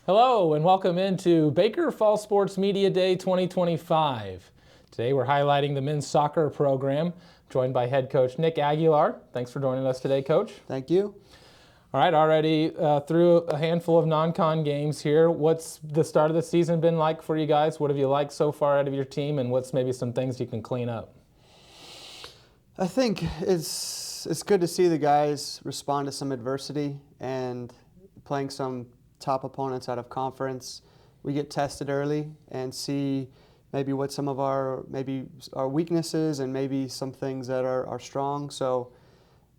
Hello and welcome into Baker Fall Sports Media Day 2025. Today we're highlighting the men's soccer program, joined by head coach Nick Aguilar. Thanks for joining us today, Coach. Thank you. All right, already through a handful of non-con games here. What's the start of the season been like for you guys? What have you liked so far out of your team, and what's maybe some things you can clean up? I think it's good to see the guys respond to some adversity and playing some top opponents out of conference. We get tested early and see maybe what some of our weaknesses and maybe some things that are strong. So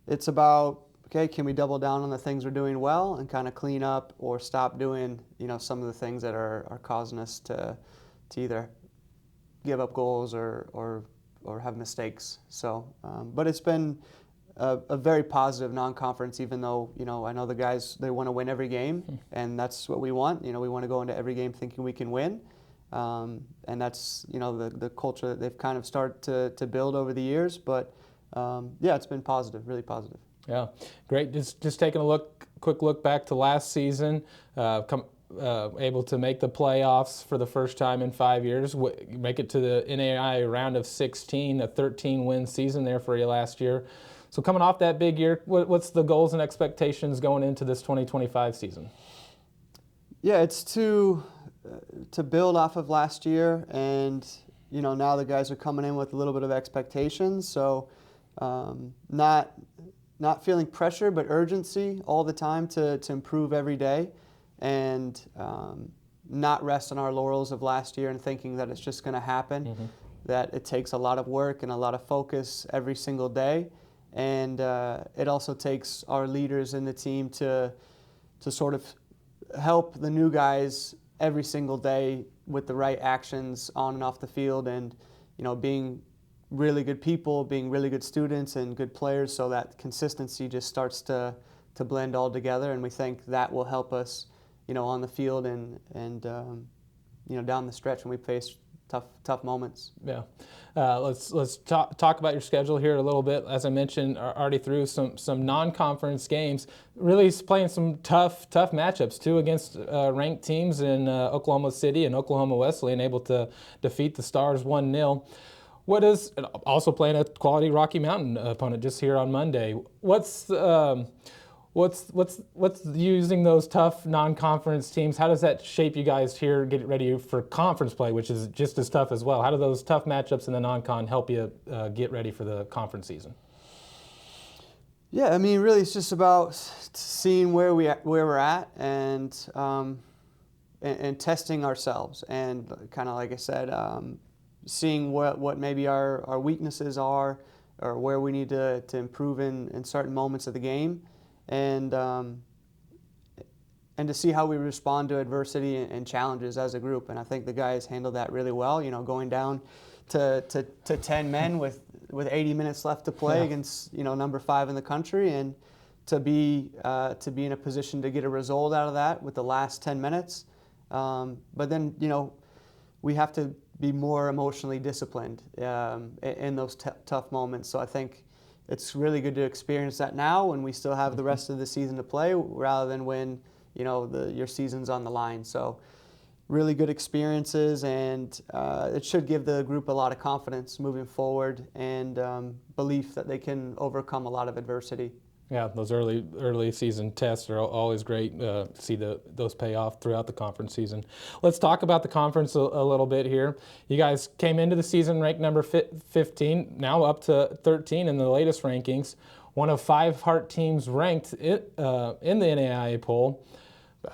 it's about, okay, can we double down on the things we're doing well and kind of clean up, or stop doing some of the things that are causing us to either give up goals or have mistakes. So, but it's been a very positive non-conference, even though, I know the guys, they want to win every game, and that's what we want. We want to go into every game thinking we can win. And that's, the culture that they've kind of started to build over the years. But, yeah, it's been positive, really positive. Yeah, great. Just taking a quick look back to last season, able to make the playoffs for the first time in 5 years, make it to the NAI round of 16, a 13-win season there for you last year. So coming off that big year, what's the goals and expectations going into this 2025 season? Yeah, it's to build off of last year, and now the guys are coming in with a little bit of expectations. So not feeling pressure, but urgency all the time to improve every day, and not rest on our laurels of last year and thinking that it's just going to happen. Mm-hmm. That it takes a lot of work and a lot of focus every single day. And it also takes our leaders in the team to sort of help the new guys every single day with the right actions on and off the field, and being really good people, being really good students and good players, so that consistency just starts to blend all together. And we think that will help us on the field and down the stretch when we face tough moments. Yeah. Let's talk about your schedule here a little bit. As I mentioned, already through some non-conference games, really playing some tough matchups too against ranked teams in Oklahoma City and Oklahoma Wesleyan, able to defeat the Stars 1-0. What is also playing a quality Rocky Mountain opponent just here on Monday? What's using those tough non-conference teams? How does that shape you guys here, get ready for conference play, which is just as tough as well? How do those tough matchups in the non-con help you get ready for the conference season? Yeah, I mean, really, it's just about seeing where we're at and testing ourselves, and kind of like I said, seeing what maybe our weaknesses are, or where we need to improve in certain moments of the game. And to see how we respond to adversity and challenges as a group. And I think the guys handled that really well, going down to 10 men with 80 minutes left to play against, number 5 in the country, and to be in a position to get a result out of that with the last 10 minutes. But then, we have to be more emotionally disciplined in those tough moments. So I think it's really good to experience that now when we still have the rest of the season to play, rather than when your season's on the line. So really good experiences, and it should give the group a lot of confidence moving forward, and belief that they can overcome a lot of adversity. Yeah, those early season tests are always great to see those pay off throughout the conference season. Let's talk about the conference a little bit here. You guys came into the season ranked number 15, now up to 13 in the latest rankings. One of 5 Hart teams ranked in the NAIA poll.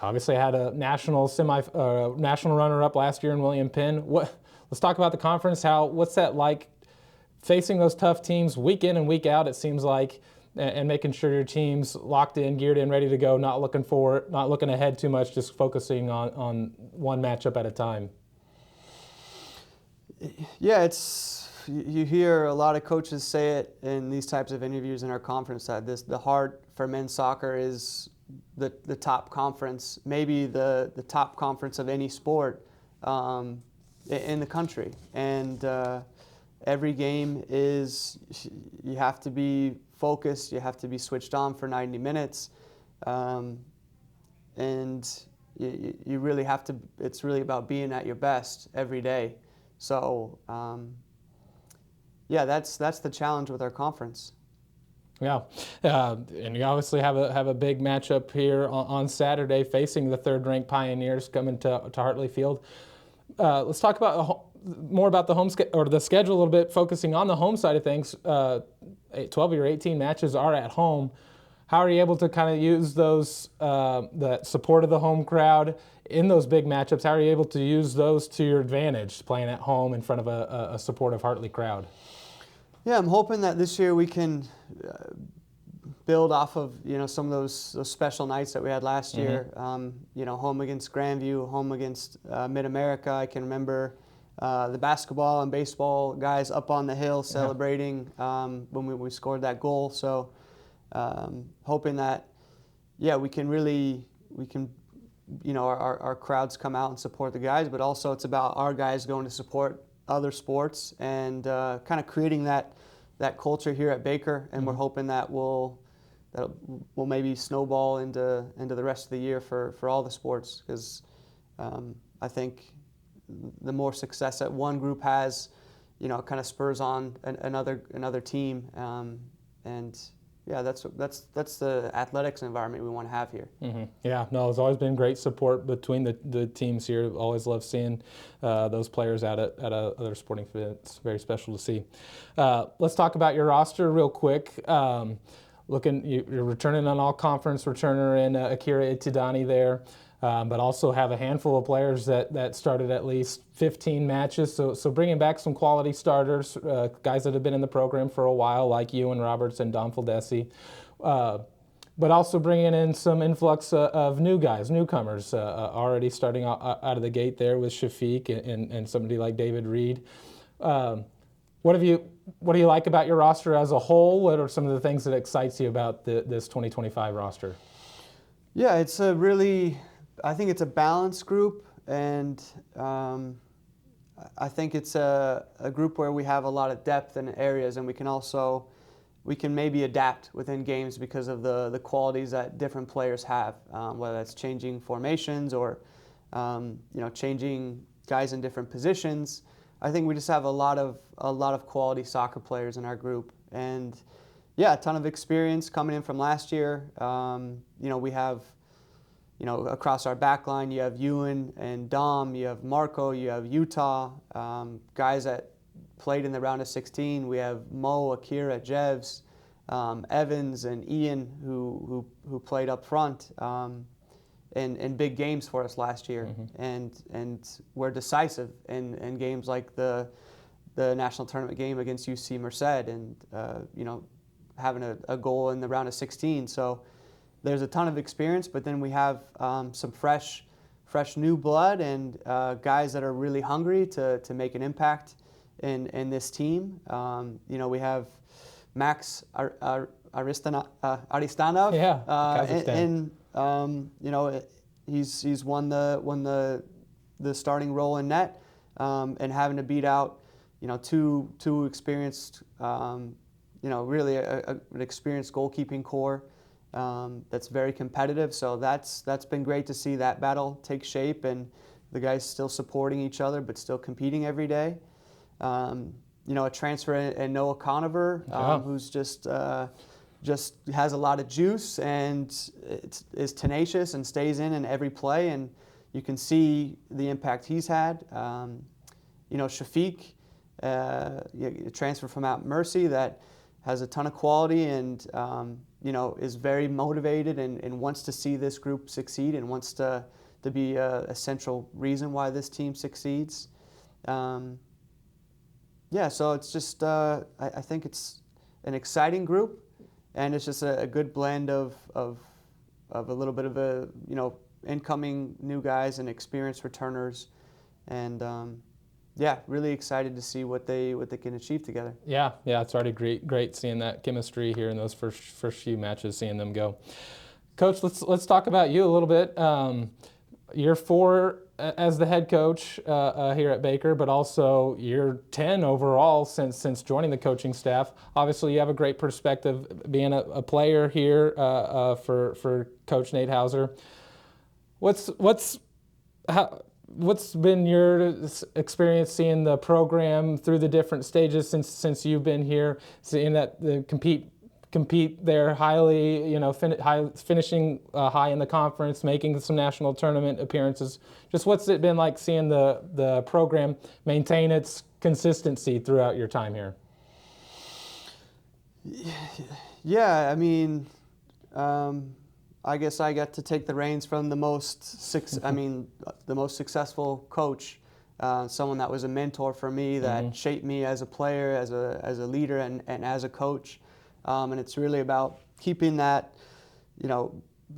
Obviously had a national runner-up last year in William Penn. Let's talk about the conference. What's that like, facing those tough teams week in and week out, it seems like, and making sure your team's locked in, geared in, ready to go, not looking ahead too much, just focusing on one matchup at a time? Yeah, you hear a lot of coaches say it in these types of interviews in our conference, that the Hart for men's soccer is the top conference, maybe the top conference of any sport in the country. And every game you have to be focused, you have to be switched on for 90 minutes. And you really have to. It's really about being at your best every day. So yeah, that's the challenge with our conference. Yeah, and you obviously have a big matchup here on Saturday, facing the third-ranked Pioneers coming to Hartley Field. Let's talk about more about the the schedule a little bit, focusing on the home side of things. 12 of your 18 matches are at home. How are you able to kind of use those the support of the home crowd in those big matchups? How are you able to use those to your advantage, playing at home in front of a supportive Hartley crowd? Yeah, I'm hoping that this year we can build off of some of those special nights that we had last year. Home against Grandview, home against Mid-America. I can remember the basketball and baseball guys up on the hill celebrating when we scored that goal. So hoping that we can our crowds come out and support the guys, but also it's about our guys going to support other sports and kind of creating that culture here at Baker, and we're hoping that will maybe snowball into the rest of the year for all the sports, because I think the more success that one group has, it kind of spurs on another team, and yeah, that's the athletics environment we want to have here. Yeah, no, it's always been great support between the teams here. Always love seeing those players out at other sporting events. Very special to see. Let's talk about your roster real quick. You're returning an all-conference returner in Akira Itidani there, but also have a handful of players that started at least 15 matches. So bringing back some quality starters, guys that have been in the program for a while, like Iwan Roberts and Dom Foldesi, but also bringing in some influx of new guys, newcomers, already starting out of the gate there with Shafiq and somebody like David Reed. What do you like about your roster as a whole? What are some of the things that excites you about this 2025 roster? Yeah, I think it's a balanced group, and I think it's a group where we have a lot of depth in areas, and we can maybe adapt within games because of the qualities that different players have, whether that's changing formations or changing guys in different positions. I think we just have a lot of quality soccer players in our group, and a ton of experience coming in from last year. We have across our back line, you have Ewan and Dom, you have Marco, you have Utah, guys that played in the round of 16. We have Mo, Akira, Jevs, Evans, and Ian, who played up front in big games for us last year, and were decisive in games like the national tournament game against UC Merced, and having a goal in the round of 16. So there's a ton of experience, but then we have some fresh new blood and guys that are really hungry to make an impact in this team. We have Max Aristanov. He's won the starting role in net, and having to beat out two experienced really an experienced goalkeeping core. That's very competitive, so that's been great to see that battle take shape, and the guys still supporting each other but still competing every day. A transfer in Noah Conover, who's just has a lot of juice and is tenacious and stays in every play, and you can see the impact he's had. Shafiq, a transfer from Mount Mercy that has a ton of quality and is very motivated and wants to see this group succeed and wants to be a central reason why this team succeeds. So it's just I think it's an exciting group, and it's just a good blend of a little bit of incoming new guys and experienced returners, and really excited to see what they can achieve together. Yeah, it's already great seeing that chemistry here in those first few matches, seeing them go. Coach, let's talk about you a little bit. Year 4 as the head coach here at Baker, but also year 10 overall since joining the coaching staff. Obviously, you have a great perspective being a player here for Coach Nate Hauser. What's been your experience seeing the program through the different stages since you've been here, seeing that the compete there highly, finishing high in the conference, making some national tournament appearances. Just what's it been like seeing the program maintain its consistency throughout your time here? Yeah, I mean, I guess I got to take the reins from the most successful coach, someone that was a mentor for me, that shaped me as a player, as a leader, and as a coach. And it's really about keeping that,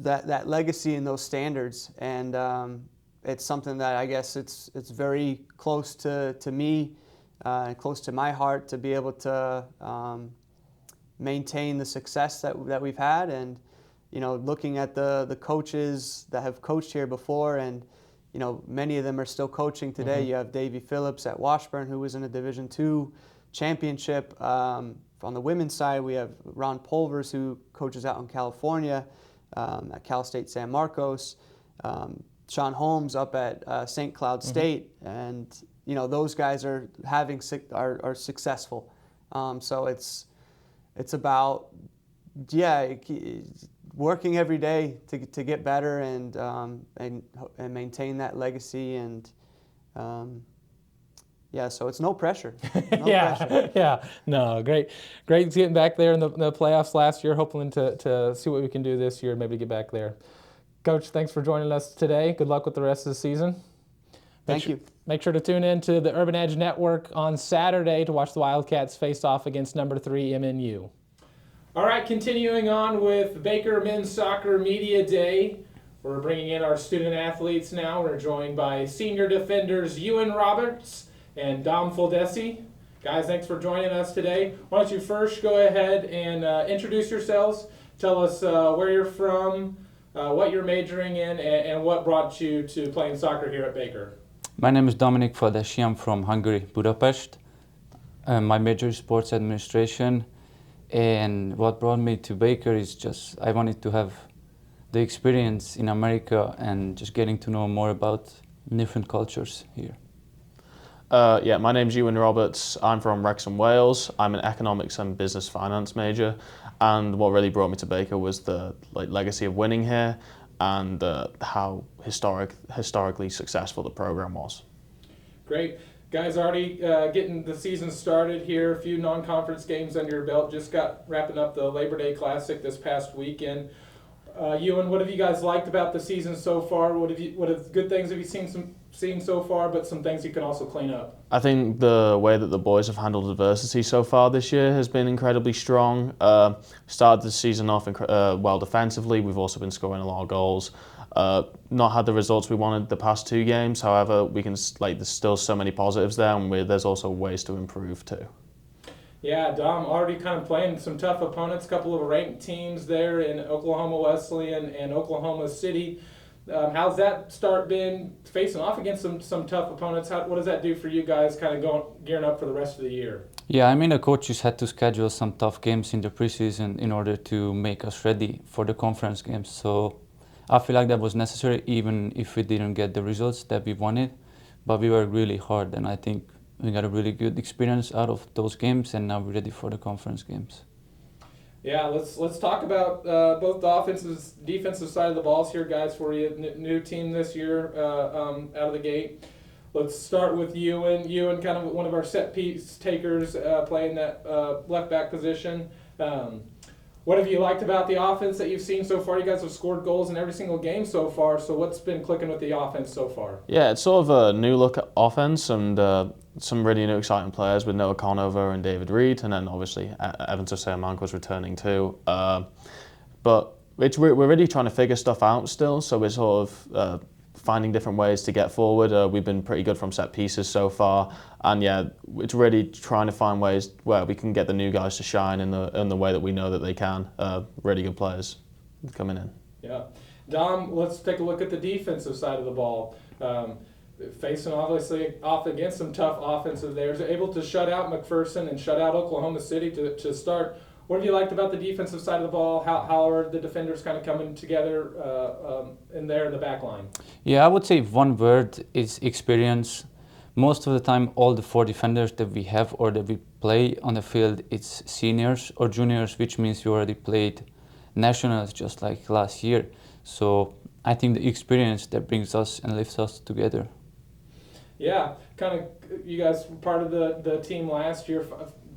that legacy and those standards. And it's something that I guess it's very close to me, close to my heart, to be able to maintain the success that we've had. And looking at the coaches that have coached here before, and many of them are still coaching today. You have Davey Phillips at Washburn, who was in a Division II championship. On the women's side, we have Ron Pulvers, who coaches out in California at Cal State San Marcos. Sean Holmes up at St. Cloud State, and those guys are successful. So it's about working every day to get better and maintain that legacy, and so it's no pressure. Great getting back there in the playoffs last year, hoping to see what we can do this year, maybe get back there. Coach, thanks for joining us today. Good luck with the rest of the season. Thank you. Make sure to tune in to the Urban Edge Network on Saturday to watch the Wildcats face off against number 3 MNU. All right, continuing on with Baker Men's Soccer Media Day. We're bringing in our student athletes now. We're joined by senior defenders Iwan Roberts and Dom Foldesi. Guys, thanks for joining us today. Why don't you first go ahead and introduce yourselves. Tell us where you're from, what you're majoring in, and what brought you to playing soccer here at Baker. My name is Dominik Foldesi. I'm from Hungary, Budapest. My major is sports administration. And what brought me to Baker is just I wanted to have the experience in America and just getting to know more about different cultures here. My name's Iwan Roberts. I'm from Wrexham, Wales. I'm an economics and business finance major, and what really brought me to Baker was the legacy of winning here and how historically successful the program was. Great. Guys, already getting the season started here. A few non-conference games under your belt. Just got wrapping up the Labor Day Classic this past weekend. Ewan, what have you guys liked about the season so far? What good things have you seen so far, but some things you can also clean up? I think the way that the boys have handled adversity so far this year has been incredibly strong. Started the season off well defensively. We've also been scoring a lot of goals. Not had the results we wanted the past 2 games. However, we can there's still so many positives there, and there's also ways to improve too. Yeah, Dom, already kind of playing some tough opponents, a couple of ranked teams there in Oklahoma Wesleyan and Oklahoma City. How's that start been, facing off against some tough opponents? What does that do for you guys kind of gearing up for the rest of the year? Yeah, the coaches had to schedule some tough games in the preseason in order to make us ready for the conference games. So I feel like that was necessary, even if we didn't get the results that we wanted. But we worked really hard, and I think we got a really good experience out of those games, and now we're ready for the conference games. Yeah, let's talk about both the defensive side of the balls here, guys, for you. New team this year out of the gate. Let's start with Ewan. Ewan, kind of one of our set piece takers, playing that left back position. What have you liked about the offense that you've seen so far? You guys have scored goals in every single game so far, so what's been clicking with the offense so far? Yeah, it's sort of a new look at offense, and some really new exciting players with Noah Conover and David Reed, and then obviously Evan Sayamanko's returning too. But we're really trying to figure stuff out still, so we're sort of finding different ways to get forward. We've been pretty good from set pieces so far, and it's really trying to find ways where we can get the new guys to shine in the way that we know that they can. Really good players coming in. Yeah. Dom, let's take a look at the defensive side of the ball. Facing obviously off against some tough offensive there. Able to shut out McPherson and shut out Oklahoma City to start. What have you liked about the defensive side of the ball? How are the defenders kind of coming together in there in the back line? Yeah, I would say one word is experience. Most of the time, all the 4 defenders that we have or that we play on the field, it's seniors or juniors, which means you already played nationals just like last year. So I think the experience that brings us and lifts us together. Yeah, kind of. You guys were part of the team last year.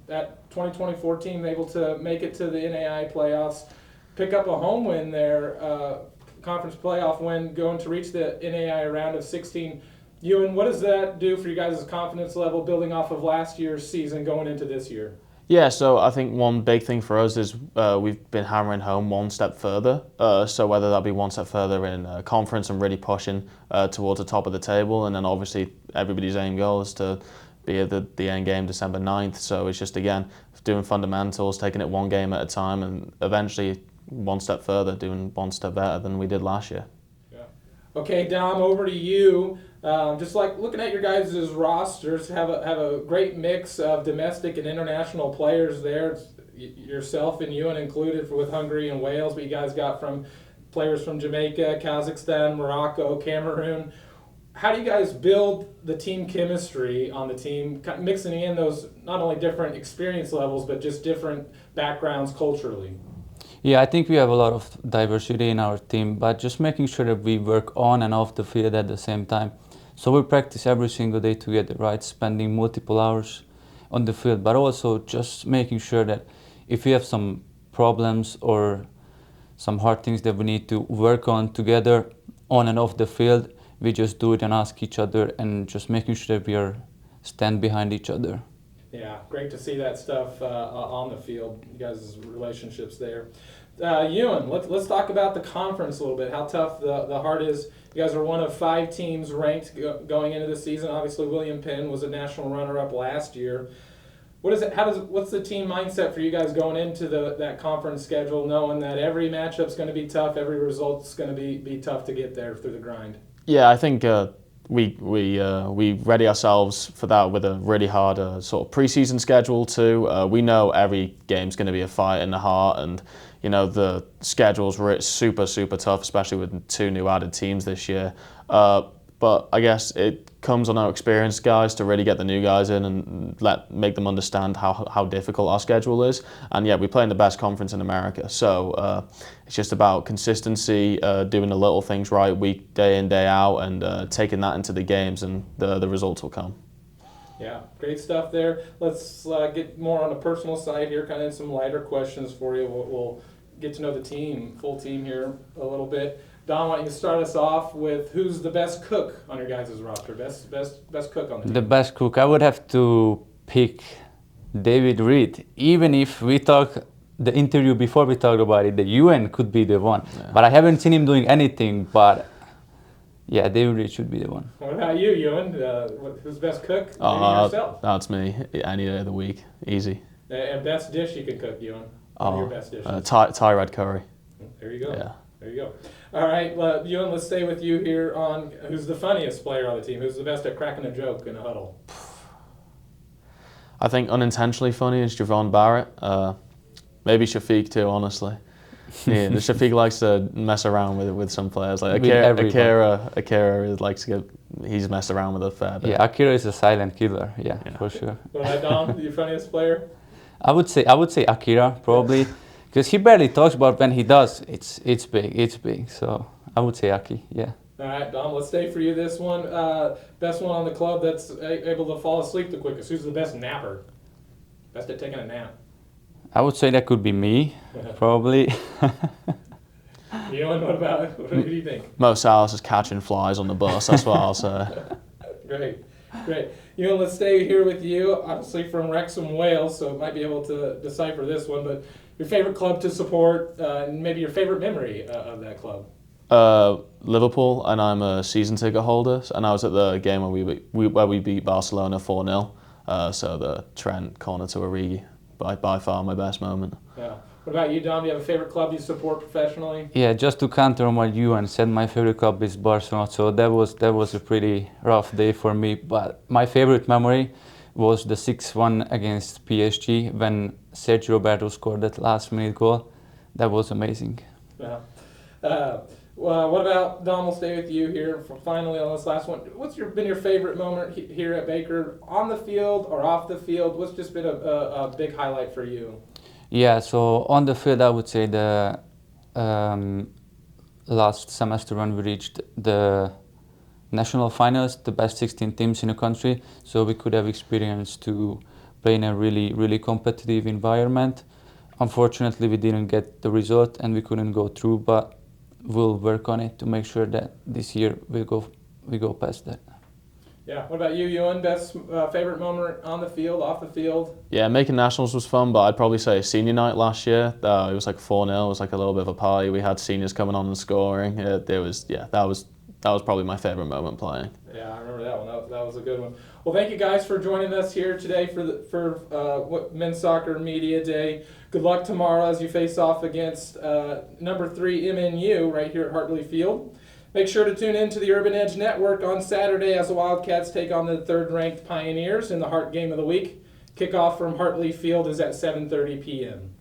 That 2024 team able to make it to the NAI playoffs, pick up a home win there, conference playoff win, going to reach the NAI round of 16. Iwan, what does that do for you guys' confidence level building off of last year's season going into this year? Yeah, so I think one big thing for us is we've been hammering home one step further. So whether that be one step further in conference and really pushing towards the top of the table, and then obviously everybody's aim goal is to be at the end game December 9th. So it's just, again, doing fundamentals, taking it one game at a time, and eventually one step further, doing one step better than we did last year. Yeah. Okay, Dom, over to you. Just like looking at your guys' rosters, have a great mix of domestic and international players there. Yourself and Iwan included with Hungary and Wales, but you guys got from players from Jamaica, Kazakhstan, Morocco, Cameroon. How do you guys build the team chemistry on the team, mixing in those not only different experience levels, but just different backgrounds culturally? Yeah, I think we have a lot of diversity in our team, but just making sure that we work on and off the field at the same time. So we practice every single day together, right? Spending multiple hours on the field, but also just making sure that if we have some problems or some hard things that we need to work on together on and off the field, we just do it and ask each other, and just making sure that we stand behind each other. Yeah, great to see that stuff on the field, you guys' relationships there. Iwan, let's talk about the conference a little bit, how tough the Heart is. You guys are one of 5 teams ranked going into the season. Obviously, William Penn was a national runner-up last year. What's the team mindset for you guys going into that conference schedule, knowing that every matchup's going to be tough, every result's going to be tough to get there through the grind? Yeah, I think we ready ourselves for that with a really hard sort of preseason schedule too. We know every game's going to be a fight in the Heart, and you know the schedule's super tough, especially with 2 new added teams this year. But I guess it comes on our experienced guys to really get the new guys in and make them understand how difficult our schedule is. And yeah, we play in the best conference in America, so it's just about consistency, doing the little things right week day in, day out, and taking that into the games, and the results will come. Yeah, great stuff there. Let's get more on a personal side here, kind of some lighter questions for you. We'll get to know the team, full team here a little bit. Don, why don't you start us off with who's the best cook on your guys' roster? Best cook on the team. The best cook, I would have to pick David Reed. Even if we talk the interview before we talked about it, the Iwan could be the one. Yeah. But I haven't seen him doing anything. But yeah, David Reed should be the one. What about you, Iwan? Who's best cook? Yourself. That's me. Any day of the week, easy. And best dish you can cook, Iwan? What are your best dishes? Thai red curry. There you go. Yeah. There you go. All right, well, Iwan, let's stay with you here on who's the funniest player on the team. Who's the best at cracking a joke in a huddle? I think unintentionally funny is Javon Barrett. Maybe Shafiq too, honestly. Yeah, Shafiq likes to mess around with some players. Like Akira likes to he's messed around with a fair bit. Yeah, Akira is a silent killer. Yeah. For sure. What about Dom? Your funniest player? I would say Akira probably. Because he barely talks, but when he does, it's big. So I would say Aki, yeah. All right, Dom, let's stay for you this one. Best one on the club that's able to fall asleep the quickest. Who's the best napper? Best at taking a nap? I would say that could be me, probably. Iwan, what do you think? Mo Salas is catching flies on the bus, that's what I'll say. Great. Iwan, let's stay here with you. Obviously from Wrexham, Wales, so might be able to decipher this one, but your favorite club to support, and maybe your favorite memory of that club? Liverpool, and I'm a season ticket holder, and I was at the game where we beat Barcelona 4-0. So the Trent corner to Origi, by far my best moment. Yeah. What about you, Dom? Do you have a favorite club you support professionally? Yeah, just to counter on what Iwan said, my favorite club is Barcelona. So that was a pretty rough day for me. But my favorite memory was the 6-1 against PSG when Sergio Roberto scored that last-minute goal. That was amazing. Yeah. Well, what about Dom? We'll stay with you here for finally on this last one. What's been your favorite moment here at Baker, on the field or off the field? What's just been a big highlight for you? Yeah, so on the field, I would say the last semester when we reached the national finals, the best 16 teams in the country, so we could have experience to play in a really, really competitive environment. Unfortunately, we didn't get the result and we couldn't go through, but we'll work on it to make sure that this year we go past that. Yeah. What about you, Iwan? Best favorite moment on the field, off the field? Yeah, making nationals was fun, but I'd probably say senior night last year. It was like 4-0. It was like a little bit of a party. We had seniors coming on and scoring. That was probably my favorite moment playing. Yeah, I remember that one. That was a good one. Well, thank you guys for joining us here today for Men's Soccer Media Day. Good luck tomorrow as you face off against number 3 MNU right here at Hartley Field. Make sure to tune in to the Urban Edge Network on Saturday as the Wildcats take on the 3rd-ranked Pioneers in the Hart Game of the Week. Kickoff from Hartley Field is at 7:30 p.m.